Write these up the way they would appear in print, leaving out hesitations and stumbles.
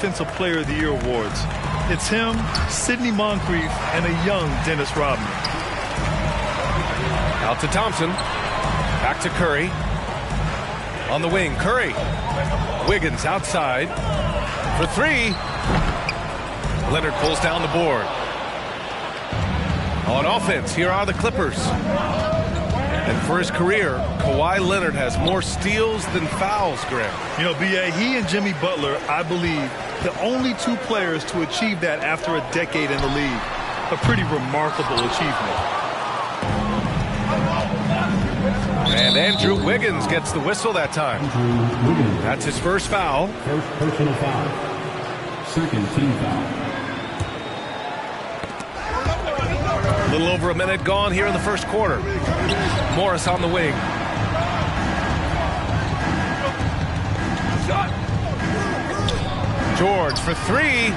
Defensive Player of the Year awards. It's him, Sidney Moncrief, and a young Dennis Rodman. Out to Thompson. Back to Curry. On the wing, Curry. Wiggins outside. For three. Leonard pulls down the board. On offense, here are the Clippers. And for his career, Kawhi Leonard has more steals than fouls, Graham. You know, B.A., he and Jimmy Butler, I believe, the only two players to achieve that after a decade in the league. A pretty remarkable achievement. And Andrew Wiggins gets the whistle that time. That's his first foul. First personal foul. Second team foul. A little over a minute gone here in the first quarter. Morris on the wing. George for three.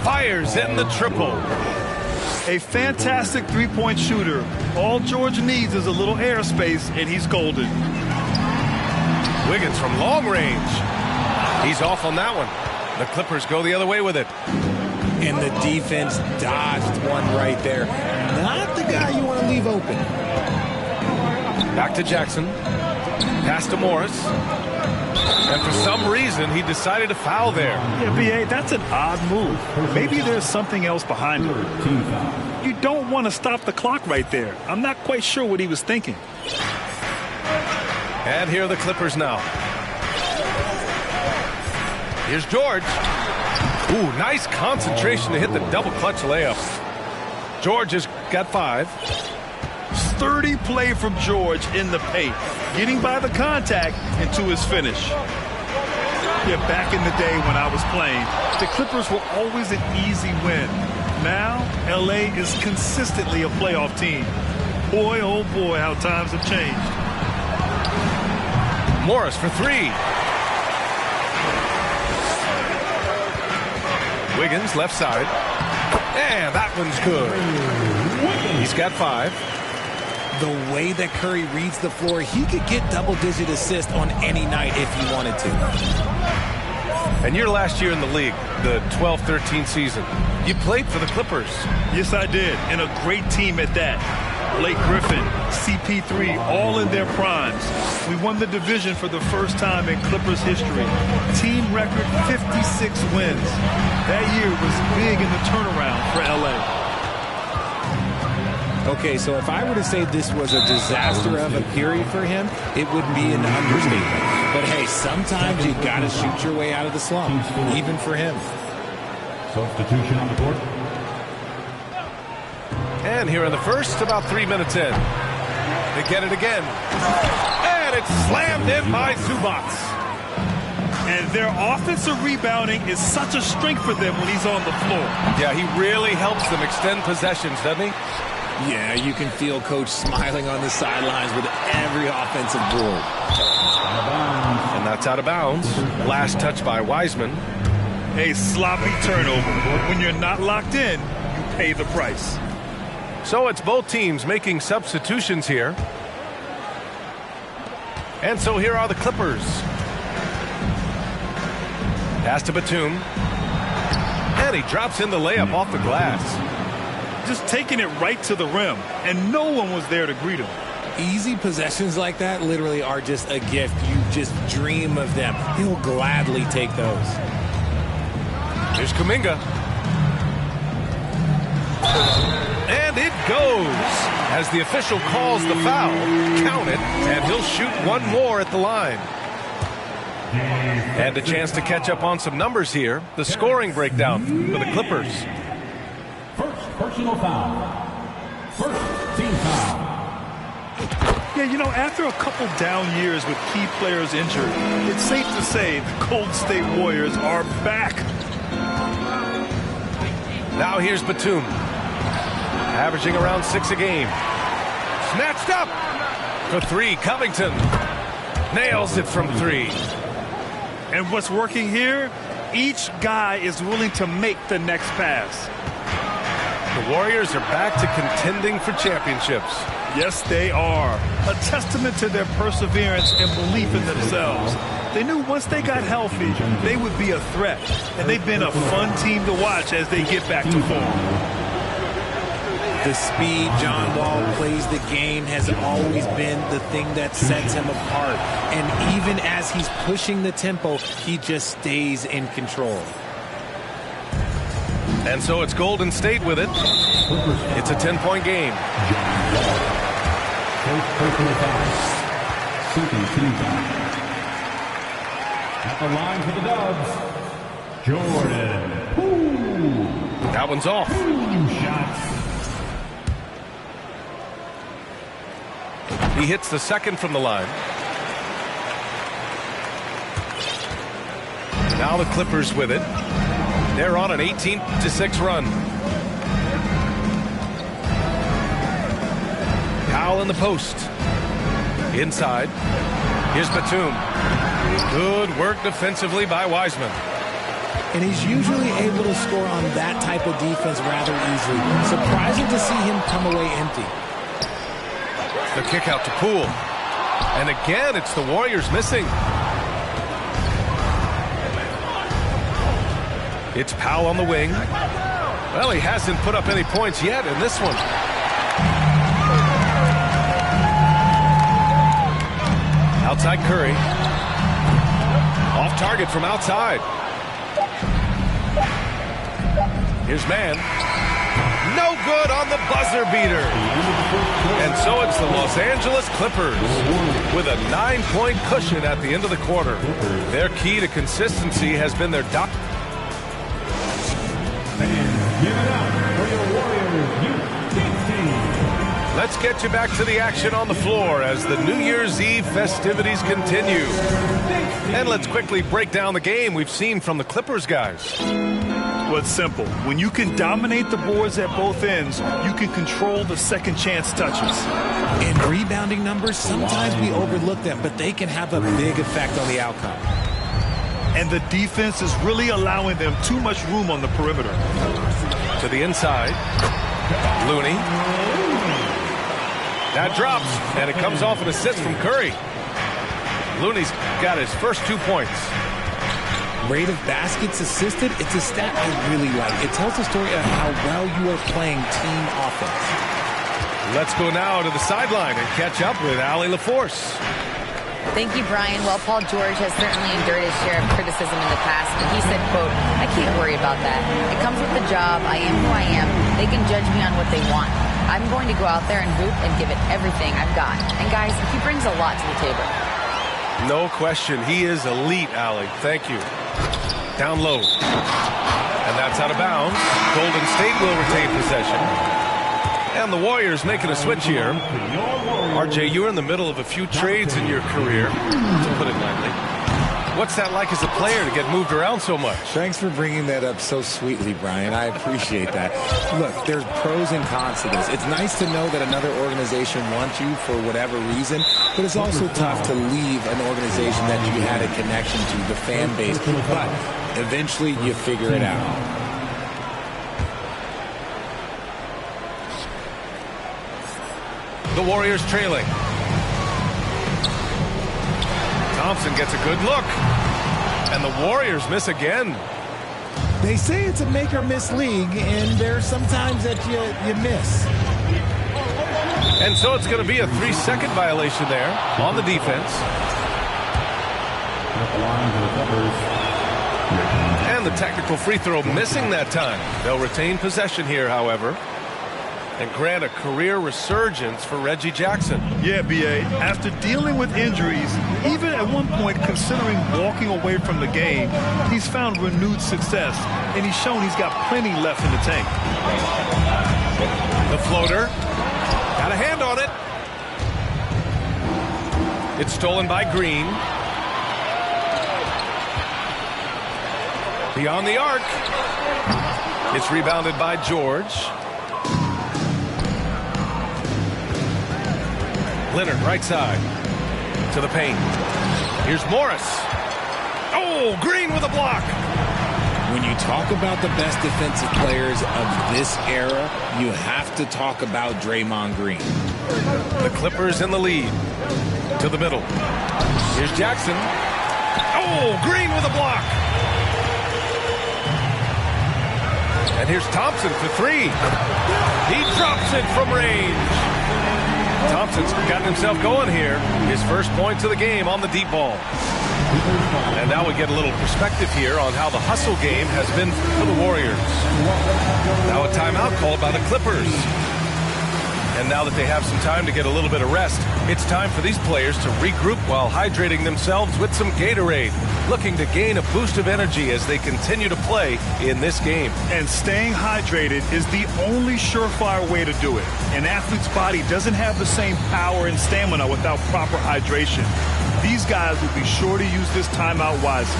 Fires in the triple. A fantastic three-point shooter. All George needs is a little airspace, and he's golden. Wiggins from long range. He's off on that one. The Clippers go the other way with it. And the defense dodged one right there. Not the guy you want to leave open. Back to Jackson. Pass to Morris. And for some reason, he decided to foul there. Yeah, B.A., that's an odd move. Maybe there's something else behind it. You don't want to stop the clock right there. I'm not quite sure what he was thinking. And here are the Clippers now. Here's George. Ooh, nice concentration to hit the double clutch layup. George has got 5. Sturdy play from George in the paint, getting by the contact and to his finish. Yeah, back in the day when I was playing, the Clippers were always an easy win. Now, L.A. is consistently a playoff team. Boy, oh boy, how times have changed. Morris for 3. Wiggins, left side. And that one's good. He's got 5. The way that Curry reads the floor, he could get double-digit assists on any night if he wanted to. And your last year in the league, the 12-13 season, you played for the Clippers. Yes, I did, and a great team at that. Blake Griffin, CP3, all in their primes. We won the division for the first time in Clippers history. Team record 56 wins. That year was big in the turnaround for L.A. Okay, so if I were to say this was a disaster of a period for him, it would be an understatement. But hey, sometimes you got to shoot your way out of the slump, even for him. Substitution on the board. And here in the first, about 3 minutes in. They get it again. And it's slammed in by Zubac. And their offensive rebounding is such a strength for them when he's on the floor. Yeah, he really helps them extend possessions, doesn't he? Yeah, you can feel Coach smiling on the sidelines with every offensive board. And that's out of bounds. Last touch by Wiseman. A sloppy turnover. When you're not locked in, you pay the price. So it's both teams making substitutions here. And so here are the Clippers. Pass to Batum. And he drops in the layup off the glass. Just taking it right to the rim, and no one was there to greet him. Easy possessions like that literally are just a gift. You just dream of them. He'll gladly take those. Here's Kuminga. And it goes. As the official calls the foul, count it, and he'll shoot one more at the line. And a chance to catch up on some numbers here. The scoring breakdown for the Clippers. Personal foul. First team foul. Yeah, you know, after a couple down years with key players injured, it's safe to say the Golden State Warriors are back. Now here's Batum. Averaging around 6 a game. Snatched up. For 3, Covington. Nails it from 3. And what's working here? Each guy is willing to make the next pass. The Warriors are back to contending for championships. Yes, they are. A testament to their perseverance and belief in themselves. They knew once they got healthy, they would be a threat. And they've been a fun team to watch as they get back to form. The speed John Wall plays the game has always been the thing that sets him apart. And even as he's pushing the tempo, he just stays in control. And so it's Golden State with it. It's a 10-point game. At the line for the Dubs, Jordan Poole. That one's off. 2 shots. He hits the second from the line. Now the Clippers with it. They're on an 18-6 run. Powell in the post. Inside. Here's Batum. Good work defensively by Wiseman. And he's usually able to score on that type of defense rather easily. Surprising to see him come away empty. The kick out to Poole. And again, it's the Warriors missing. It's Powell on the wing. Well, he hasn't put up any points yet in this one. Outside Curry. Off target from outside. Here's Mann. No good on the buzzer beater. And so it's the Los Angeles Clippers with a 9-point cushion at the end of the quarter. Their key to consistency has been their Let's get you back to the action on the floor as the New Year's Eve festivities continue. And let's quickly break down the game we've seen from the Clippers guys. Well, it's simple. When you can dominate the boards at both ends, you can control the second chance touches. And rebounding numbers, sometimes we overlook them, but they can have a big effect on the outcome. And the defense is really allowing them too much room on the perimeter. To the inside. Looney. That drops, and it comes off an assist from Curry. Looney's got his first 2 points. Rate of baskets assisted, it's a stat I really like. It tells the story of how well you are playing team offense. Let's go now to the sideline and catch up with Allie LaForce. Thank you, Brian. Well, Paul George has certainly endured his share of criticism in the past, and he said, quote, "I can't worry about that. It comes with the job. I am who I am. They can judge me on what they want. I'm going to go out there and hoop and give it everything I've got." And guys, he brings a lot to the table. No question. He is elite, Allie. Thank you. Down low. And that's out of bounds. Golden State will retain possession. And the Warriors making a switch here. RJ, you're in the middle of a few trades in your career, to put it lightly. What's that like as a player to get moved around so much? Thanks for bringing that up so sweetly, Brian. I appreciate that. Look, there's pros and cons to this. It's nice to know that another organization wants you for whatever reason, but it's also tough to leave an organization that you had a connection to, the fan base. But eventually you figure it out. The Warriors trailing. Thompson gets a good look. And the Warriors miss again. They say it's a make-or-miss league, and there's sometimes that you miss. And so it's going to be a 3-second violation there on the defense. And the technical free throw missing that time. They'll retain possession here, however, and grant a career resurgence for Reggie Jackson. Yeah, B.A., after dealing with injuries, even at one point considering walking away from the game, he's found renewed success, and he's shown he's got plenty left in the tank. The floater. Got a hand on it. It's stolen by Green. Beyond the arc. It's rebounded by George. Leonard, right side, to the paint. Here's Morris. Oh, Green with a block. When you talk about the best defensive players of this era, you have to talk about Draymond Green. The Clippers in the lead. To the middle. Here's Jackson. Oh, Green with a block. And here's Thompson for three. He drops it from range. Thompson's gotten himself going here. His first points of the game on the deep ball. And now we get a little perspective here on how the hustle game has been for the Warriors. Now a timeout called by the Clippers. And now that they have some time to get a little bit of rest, it's time for these players to regroup while hydrating themselves with some Gatorade, looking to gain a boost of energy as they continue to play in this game. And staying hydrated is the only surefire way to do it. An athlete's body doesn't have the same power and stamina without proper hydration. These guys will be sure to use this timeout wisely.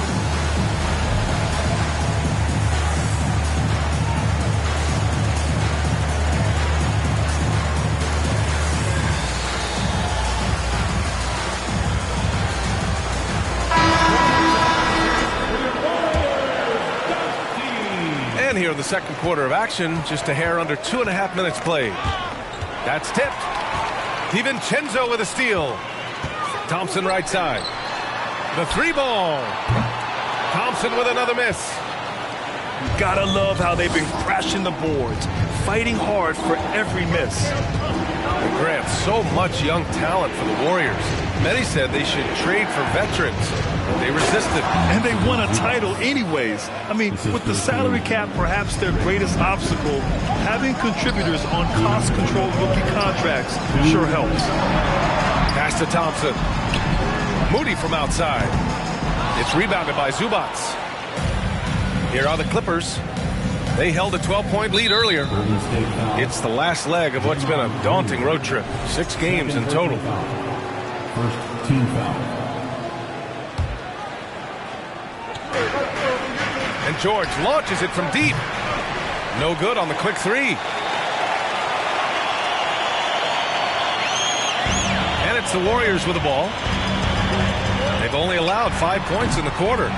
And here in the second quarter of action, just a hair under 2.5 minutes played. That's tipped. DiVincenzo with a steal. Thompson right side. The three ball. Thompson with another miss. Gotta love how they've been crashing the boards, fighting hard for every miss. Grant, so much young talent for the Warriors. Many said they should trade for veterans, but they resisted. And they won a title anyways. I mean, with the salary cap perhaps their greatest obstacle, having contributors on cost-controlled rookie contracts sure helps. Pass to Thompson. Moody from outside. It's rebounded by Zubac. Here are the Clippers. They held a 12-point lead earlier. It's the last leg of what's been a daunting road trip. 6 games in total. First team foul. And George launches it from deep. No good on the quick three. And it's the Warriors with the ball. They've only allowed 5 points in the quarter.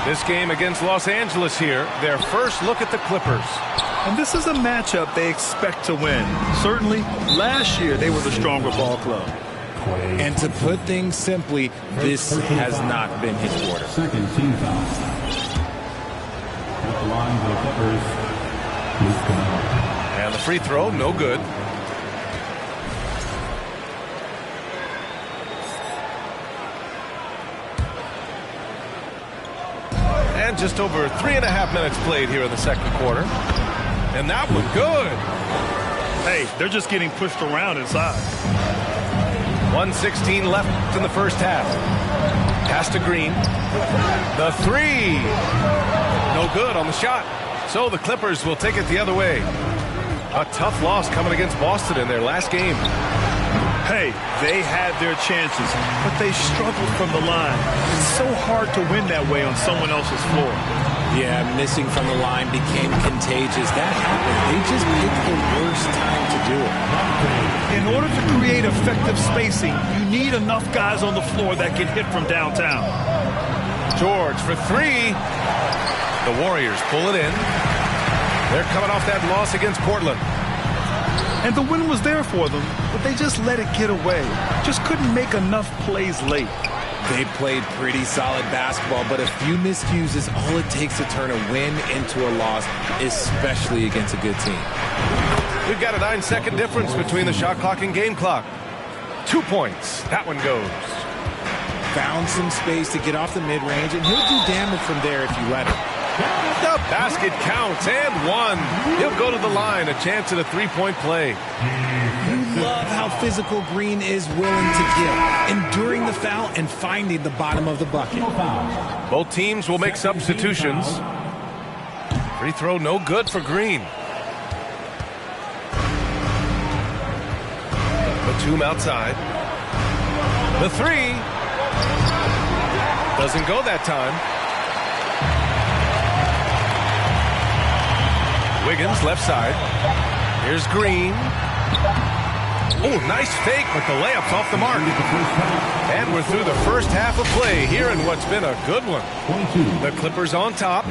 This game against Los Angeles here, their first look at the Clippers. And this is a matchup they expect to win. Certainly, last year they were the stronger ball club. And to put things simply, this has not been his quarter. Second team foul. At the line for the Clippers, Luke Kennard. And the free throw, no good. And just over 3.5 minutes played here in the second quarter. And that one good. Hey, they're just getting pushed around inside. 1:16 left in the first half. Pass to Green. The three. No good on the shot. So the Clippers will take it the other way. A tough loss coming against Boston in their last game. Hey, they had their chances, but they struggled from the line. It's so hard to win that way on someone else's floor. Yeah, missing from the line became contagious. That happened. They just picked the worst time to do it. In order to create effective spacing, you need enough guys on the floor that can hit from downtown. George for three. The Warriors pull it in. They're coming off that loss against Portland. And the win was there for them, but they just let it get away. Just couldn't make enough plays late. They played pretty solid basketball, but a few miscues is all it takes to turn a win into a loss, especially against a good team. We've got a 9-second difference between the shot clock and game clock. 2 points. That one goes. Found some space to get off the mid-range, and he'll do damage from there if you let him. The basket counts, and one. He'll go to the line, a chance at a three-point play. You love how physical Green is willing to get, enduring the foul and finding the bottom of the bucket. Both teams will make substitutions. Free throw no good for Green. Batum outside. The three. Doesn't go that time. Wiggins left side. Here's Green. Oh, nice fake, but the layup's off the mark. And we're through the first half of play here in what's been a good one. The Clippers on top,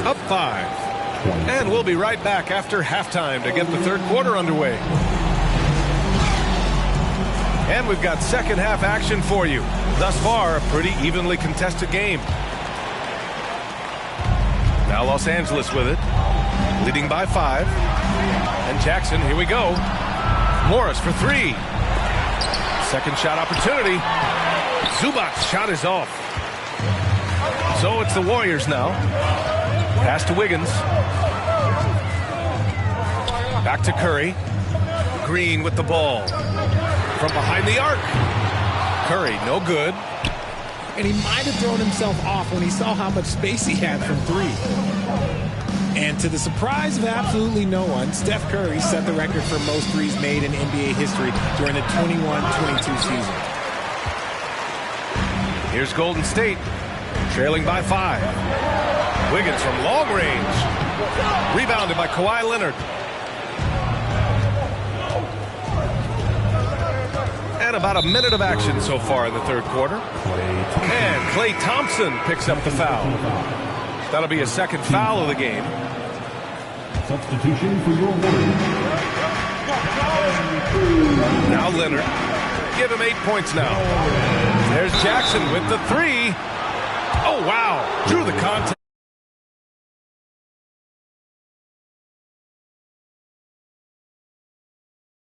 up 5. And we'll be right back after halftime to get the third quarter underway. And we've got second half action for you. Thus far, a pretty evenly contested game. Now Los Angeles with it, leading by 5. And Jackson, here we go. Morris for 3. Second shot opportunity. Zubac's shot is off. So it's the Warriors now. Pass to Wiggins. Back to Curry. Green with the ball. From behind the arc. Curry, no good. And he might have thrown himself off when he saw how much space he had from 3. And to the surprise of absolutely no one, Steph Curry set the record for most threes made in NBA history during the 21-22 season. Here's Golden State, trailing by 5. Wiggins from long range. Rebounded by Kawhi Leonard. And about a minute of action so far in the third quarter. And Klay Thompson picks up the foul. That'll be a second foul of the game. Substitution for your Warriors. Now Leonard. Give him 8 points now. There's Jackson with the 3. Oh, wow. Drew the